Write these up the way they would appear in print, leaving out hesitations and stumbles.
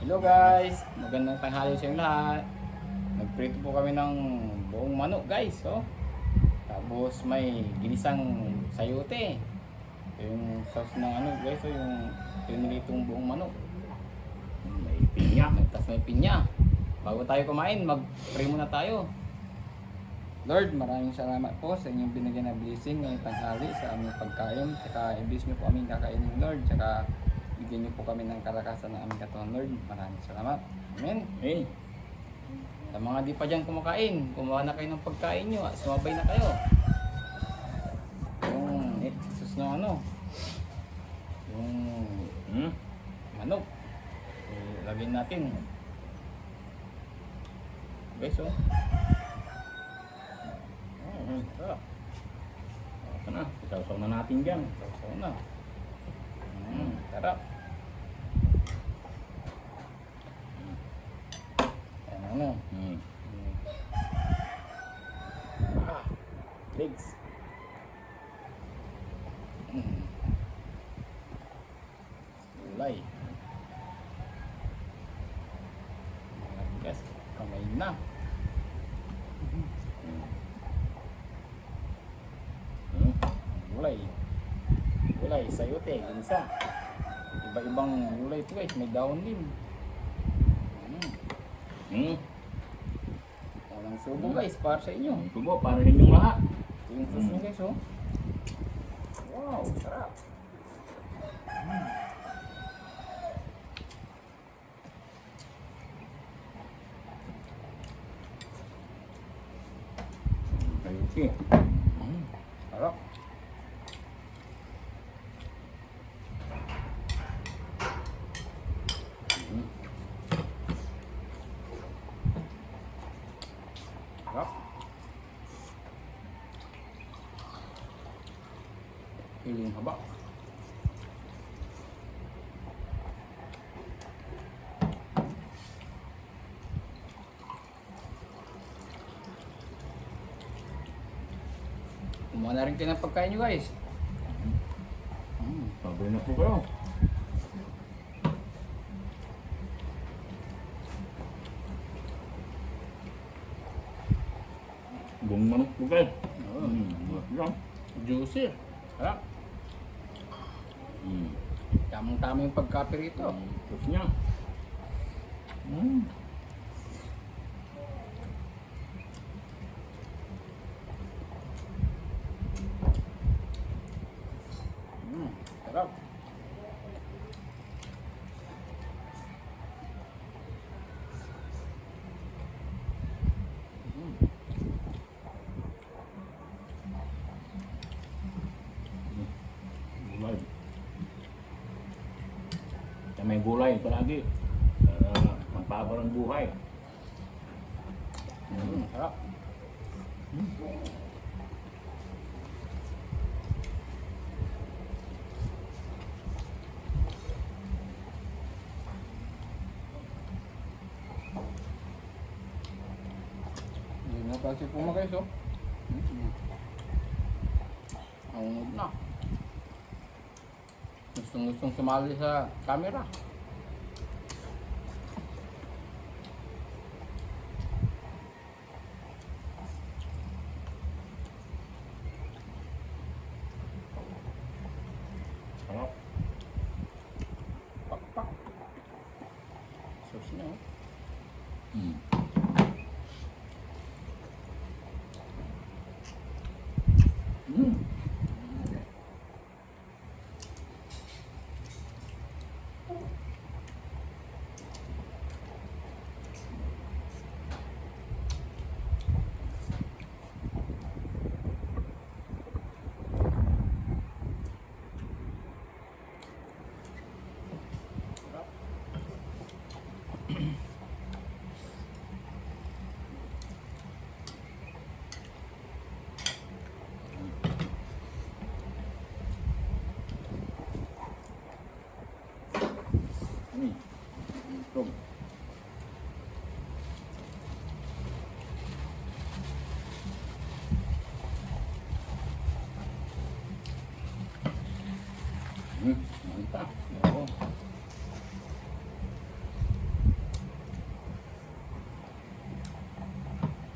Hello guys, magandang tanghali sa inyo lahat. Nagprito po kami ng buong manok guys, oh. Tapos may ginisang sayote. Yung sauce ng ano guys, oh, yung pinilitong buong manok. May pinya. Tapos may pinya. Bago tayo kumain, mag-pray muna tayo. Lord, maraming salamat po sa inyong binigyan na blessing ngayong tanghali sa aming pagkain. Tsaka i-bless niyo po aming kakainin, Lord. Tsaka bigyan niyo po kami ng kalakasan ng aming katawan, Lord. Maraming salamat. Amen. Eh, Sa mga di pa dyan kumakain, kumuha na kayo ng pagkain nyo at sumabay na kayo. Yung sus ng ano, yung manok. Lagyan natin. Guys, oh. Sarap. ito na. Isaw-saw na natin dyan. Sausaw na. Sarap. Ayan, ano. Legs. Gulay. Guys, kamay na. Gulay. Gulay, sayote, ginsa. Iba-ibang gulay ito guys, may dahon din. Walang subo guys, para sa inyo. Subo, para ninyong lahat. Ito yung sauce nyo guys, oh. Wow, sarap. Ayuti. Sarap. Sarap. Piling haba. Kumuha na rin kayo ng pagkain nyo guys. Sabay na po kayo. Buong manok po kayo. Yan. Juicy. Sarap. Tamang-tama yung pagkape rito. Tapos niya. Sarap. Gulay. Kaya may gulay palagi. Para magpapar ang buhay. Sarap. Hindi na kasi puma guys, oh. Ang na. Gustong sumali sa camera. Sarap. Pakpak. Sauce niya, oh.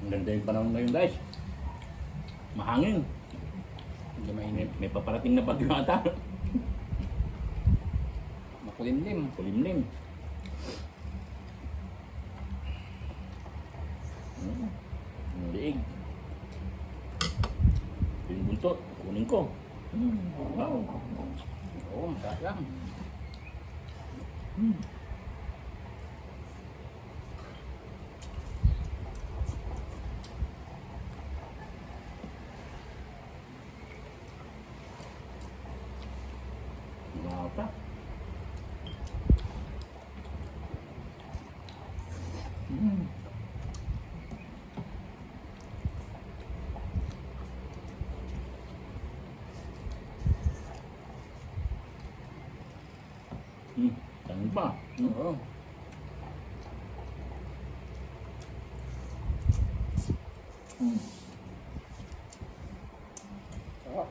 Ang ganda yung panahon ngayon guys. Mahangin. Hindi mainit. May paparating na bagyo ata. Makulimlim. Kulimlim. Ang liig. Yung buntot, kunin ko. Wow. Oo, masarap yan. Wow pa. Tangan pa. Oo. Sarap.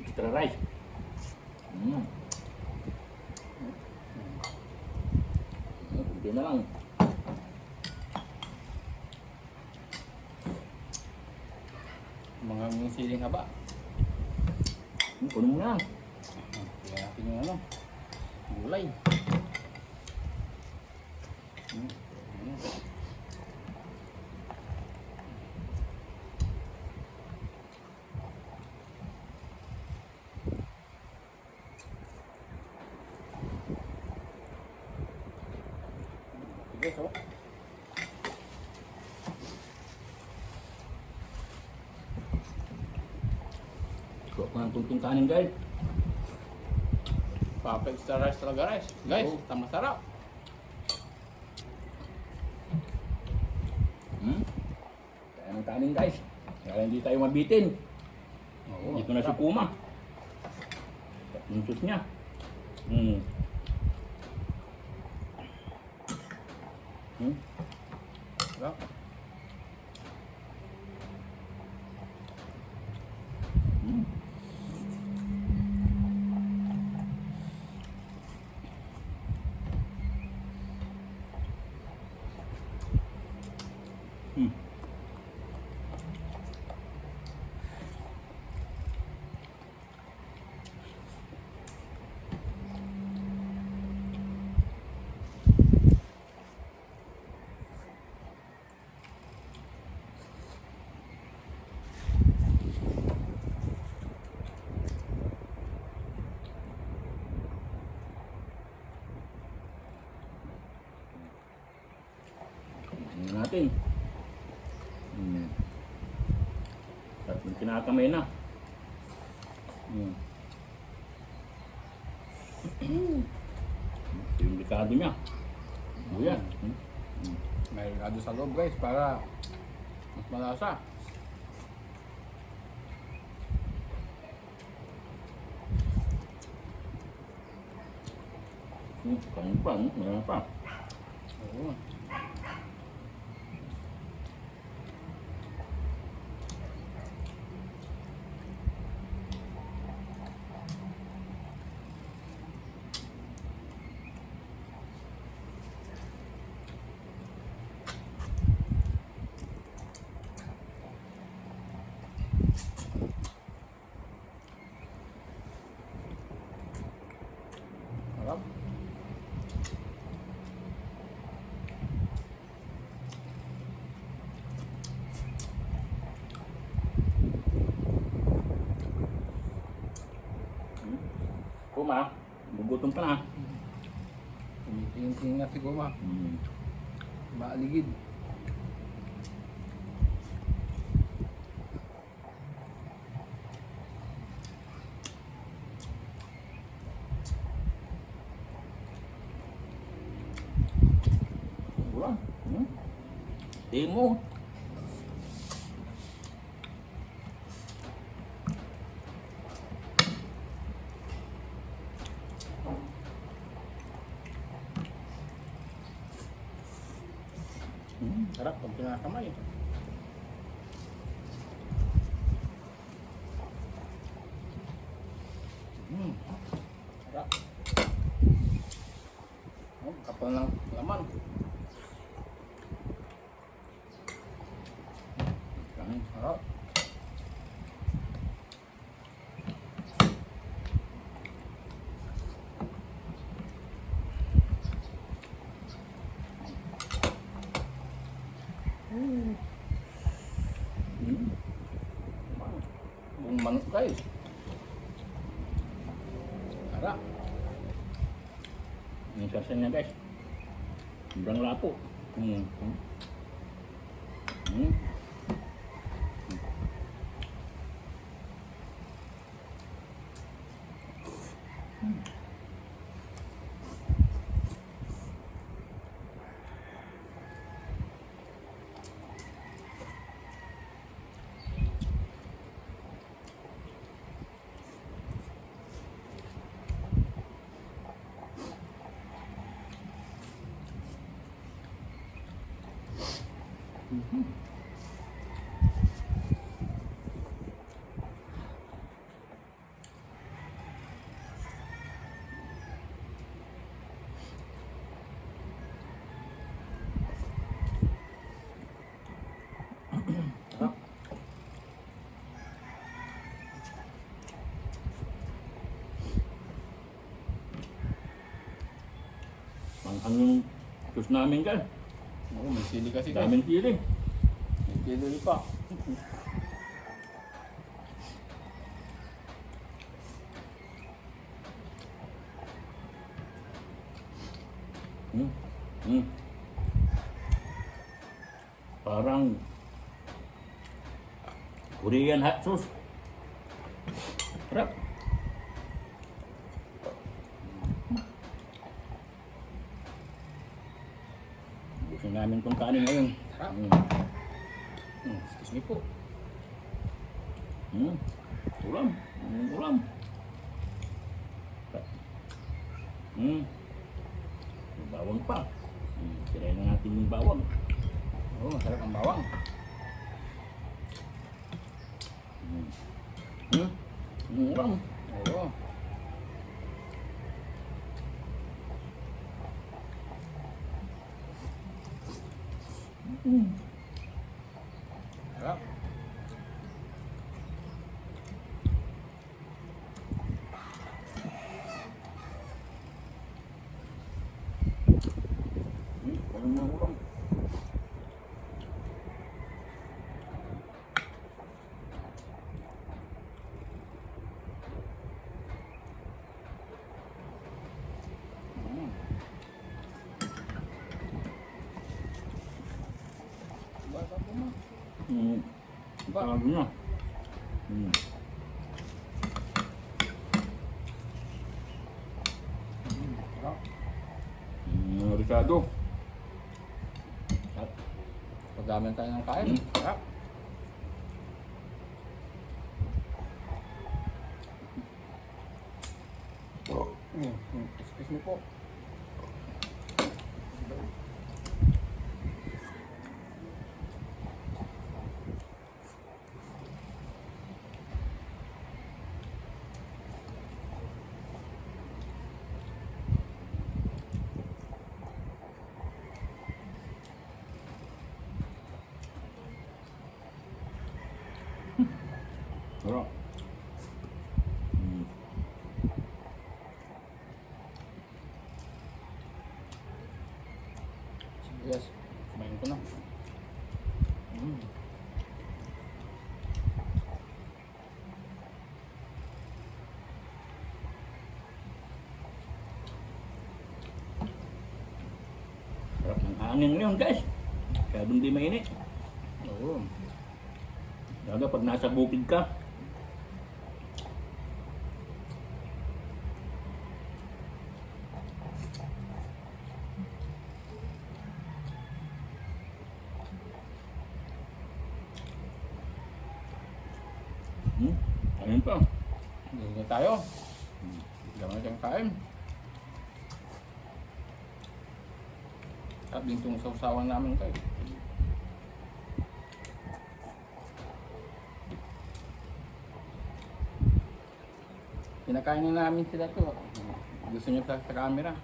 Extra rice. Kunti na lang. Mga siling haba. Kunin mo na. Kaya natin yung ano, gulay. Sige, so. Kuha ko ng tuntong kanin guys. Papa extra rice talaga rice. Guys, Oo. tama sarap. Kaya ng kanin guys. Kaya hindi tayo mabitin. Oo, Dito na si sarap. Puma. Yung sus niya. Sarap. Tingnan natin. At yung kinakamay na. Yung likado niya. Buyan. May rado sa loob guys para mas malasa. Kain pa, meron pa. Oo. Sarap. Kuma, gugutom ka na. Tumitingin nga si Goma. Maaligid. Wala. Timo. Sarap pag kinakamay. Sarap. Oh, kapal ng laman. Harap. Buong manok guys. Harap. Yung sarsa niya guys. Sobrang lapo. Harap. Manghang yung sauce namin guys. Oo, may sili kasi guys. Daming sili. May sili pa. Hmm. Hmm. Parang Korean hot sauce. Sarap. Gusto namin itong kanin ngayon. Sarap. Excuse me po. Ulam. Ulam. May bawang pa. Tirayin na natin yung bawang. Oo, masarap ang bawang. Ulam. Oo. Sarap. Walang mga ulam. Basta po ma. Bago na. Sarap. Ricardo. Sarap. Pagdaman tayo ng kain. Sarap. Excuse me po. Sarap. Yes. Kumain ko na. Sarap ng hangin ngayon guys. Kaya di mainit. Oo. Lalo pag nasa bukid ka. Ayun pa. Hindi na tayo. Gaman tayong kain. Sarap din itong sausawan namin kayo. Pinakain na namin sila to. Gusto niyo sa camera.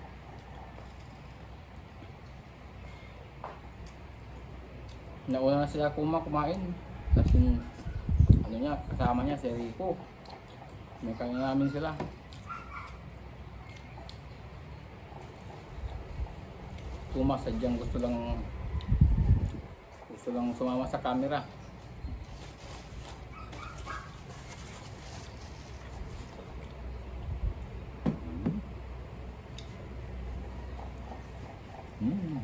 Nauna na sila kumain. Tapos yung ano niya, kasama niya si Rico. May kanya namin sila. Tumas, sadyang gusto lang sumama sa camera. Mm.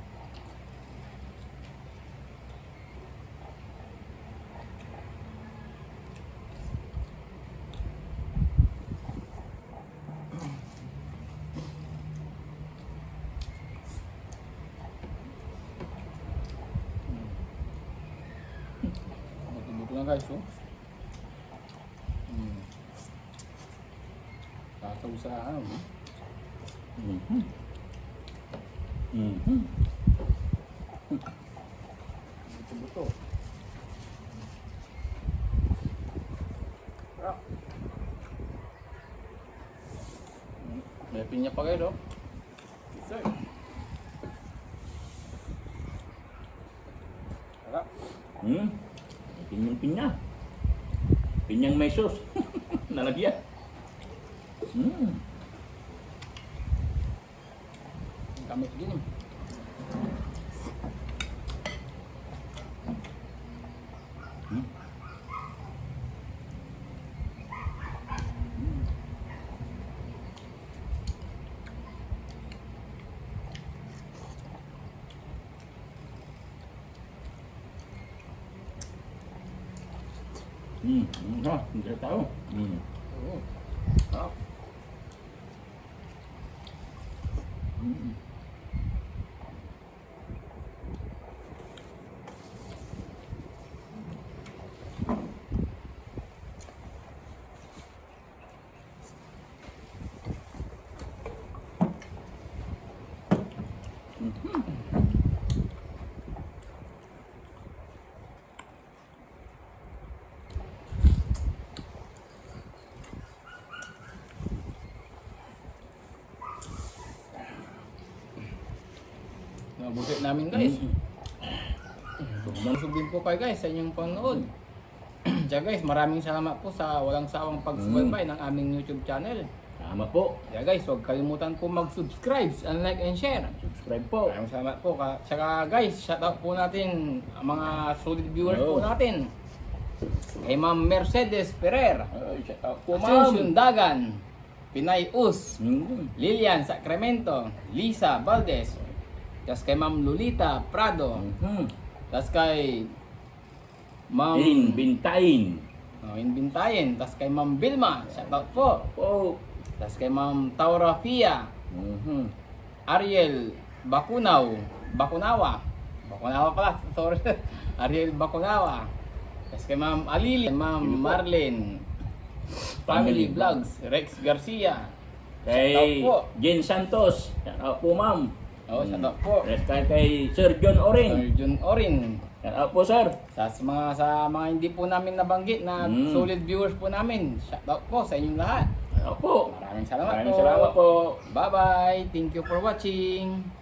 Matubog lang guys, oh. Sasaw sa ano, Mhm. Mhm. buto-buto. Ah. May pinya pa kayo, no? Sir. Sarap. Hmm. Pinyang-pinya. Pinyang may sauce. Nalagyan. Hmm. Kamit din eh. Hmm. Hindi tahu. Oo. Sarap. Nabusit namin guys. Busog din po kayo guys sa inyong panonood. Kaya guys, maraming salamat po sa walang sawang pagsubaybay ng aming YouTube channel. Tama po. Kaya guys, huwag kalimutan po mag-subscribe and like and share. Subscribe po. Maraming salamat po. Saka guys, shoutout po natin ang mga solid viewers po natin. Kay Ma'am Mercedes Ferrer, Ay, shout out po, Ascension ma'am. Dagan, Pinay Us, Hmm. Lilian Sacramento, Lisa Valdez, tapos kay Ma'am Lolita Prado, Hmm. tapos kay Ma'am Bintain. Inbintayin, tapos kay Ma'am Vilma, shoutout po. Po. Tapos kay Ma'am Taura Fia, Mhm. Ariel Bakunawa pala, sorry. Ariel Bakunawa. Tapos kay Ma'am Alili, Ma'am Sige po. Marlene, Family Vlogs, Rex Garcia. Kay Shoutout po. Jen Santos. Shout out po, ma'am. Oh, shoutout po. Yes, kay Sir John Oring. Jun Orin. Shout out po, sir. Sa mga hindi po namin nabanggit na solid viewers po namin, shoutout po sa inyong lahat. Shout out po. Maraming salamat Maraming po. salamat po. Bye-bye. Thank you for watching.